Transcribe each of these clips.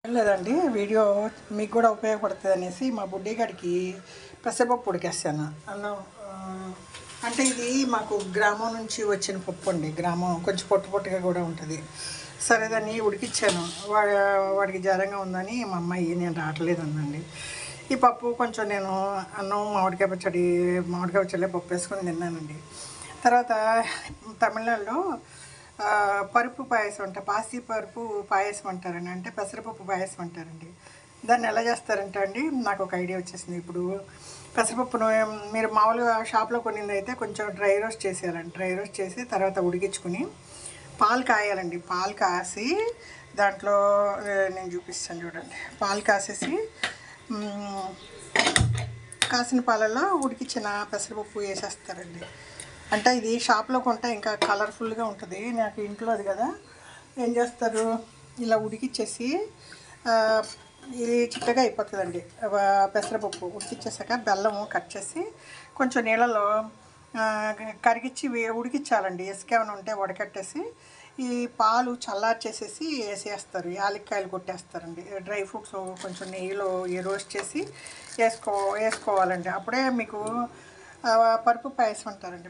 ఏం లేదండి, వీడియో మీకు కూడా ఉపయోగపడుతుంది అనేసి మా బుడ్డిగాడికి పెసరపప్పు ఉడికేస్తాను అన్నం. అంటే ఇది మాకు గ్రామం నుంచి వచ్చిన పప్పు అండి. గ్రామం కొంచెం పొట్టు పొట్టుగా కూడా ఉంటుంది. సరే దాన్ని ఉడికిచ్చాను. వాడికి జ్వరంగా ఉందని మా అమ్మాయి నేను రావట్లేదు ఉందండి. ఈ పప్పు కొంచెం నేను అన్నం మామిడికాయ పచ్చడి పప్పు వేసుకొని తిన్నానండి. తర్వాత తమిళనాడులో పరుపు పాయసం అంట, పాసి పరుపు పాయసం అంటారండి. అంటే పెసరపప్పు పాయసం అంటారండి. దాన్ని ఎలా చేస్తారంటే అండి, నాకు ఒక ఐడియా వచ్చేసింది. ఇప్పుడు పెసరపప్పును మీరు మామూలుగా షాప్లో కొనింది అయితే కొంచెం డ్రై రోస్ట్ చేసేయాలండి. డ్రై రోస్ట్ చేసి తర్వాత ఉడికించుకుని పాలు కాయాలండి. పాలు కాసి దాంట్లో నేను చూపిస్తాను చూడండి. పాలు కాసేసి కాసిన పాలలో ఉడికించిన పెసరపప్పు వేసేస్తారండి. అంటే ఇది షాప్లో కొంటే ఇంకా కలర్ఫుల్గా ఉంటుంది. నాకు ఇంట్లో అది కదా, ఏం చేస్తారు, ఇలా ఉడికిచ్చేసి ఇది చిక్కగా అయిపోతుందండి. పెసరపప్పు ఉడికిచ్చేసాక బెల్లము కట్ చేసి కొంచెం నీళ్ళలో కరిగిచ్చి ఉడికించాలండి. ఇసుకేమైనా ఉంటే వడకట్టేసి ఈ పాలు చల్లార్చేసేసి వేసేస్తారు. యాలక్కాయలు కొట్టేస్తారండి. డ్రై ఫ్రూట్స్ కొంచెం నెయ్యిలో రోస్ట్ చేసి వేసుకోవాలండి. అప్పుడే మీకు పరుపు పాయసం అంటారండి.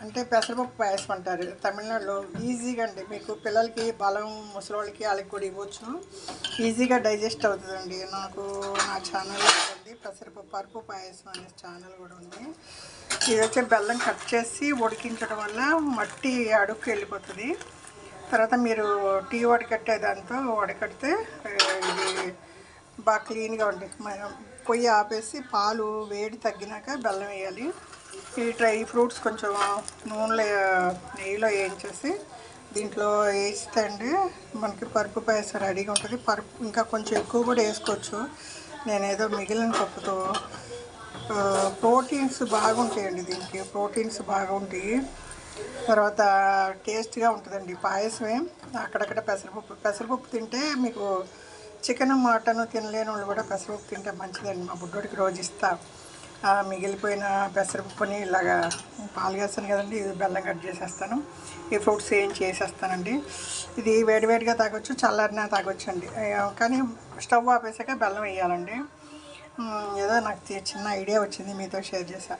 అంటే పెసరపప్పు పాయసం అంటారు తమిళనాడులో. ఈజీగా అండి, మీకు పిల్లలకి బలం, ముసలి వాళ్ళకి కూడా ఇవ్వచ్చు. ఈజీగా డైజెస్ట్ అవుతుందండి. నాకు నా ఛానల్ ఉంది, పరుపు పాయసం అనే ఛానల్ కూడా ఉంది. ఇది వచ్చి బెల్లం కట్ చేసి ఉడికించడం వల్ల మట్టి అడుక్కు వెళ్ళిపోతుంది. తర్వాత మీరు టీ వడకట్టే దాంతో వడకడితే ఇది బాగా క్లీన్గా ఉంటుంది. పొయ్యి ఆపేసి పాలు వేడి తగ్గినాక బెల్లం వేయాలి. ఈ డ్రై ఫ్రూట్స్ కొంచెం నూనెలో నెయ్యిలో వేయించేసి దీంట్లో వేస్తే అండి మనకి పరుపు పాయసం రెడీగా ఉంటుంది. పరుపు ఇంకా కొంచెం ఎక్కువ కూడా వేసుకోవచ్చు. నేనేదో మిగిలిన పప్పుతో ప్రోటీన్స్ బాగుంటాయండి. దీనికి ప్రోటీన్స్ బాగుంటాయి. తర్వాత టేస్ట్గా ఉంటుందండి పాయసమే. అక్కడక్కడ పెసరపప్పు తింటే మీకు చికెన్ మటన్ తినలేని వాళ్ళు కూడా పెసరపప్పు తింటే మంచిదండి. మా బుడ్డోడికి రోజు ఇస్తా. మిగిలిపోయిన పెసరపప్పుని ఇలాగా పాలు వేస్తాను కదండి, ఇది బెల్లం కట్ చేసేస్తాను. ఈ ఫ్రూట్స్ ఏం చేసేస్తానండి. ఇది వేడివేడిగా తాగొచ్చు, చల్లారినా తాగొచ్చు అండి. కానీ స్టవ్ ఆపేసాక బెల్లం వేయాలండి. ఏదో నాకు చిన్న ఐడియా వచ్చింది, మీతో షేర్ చేశాను.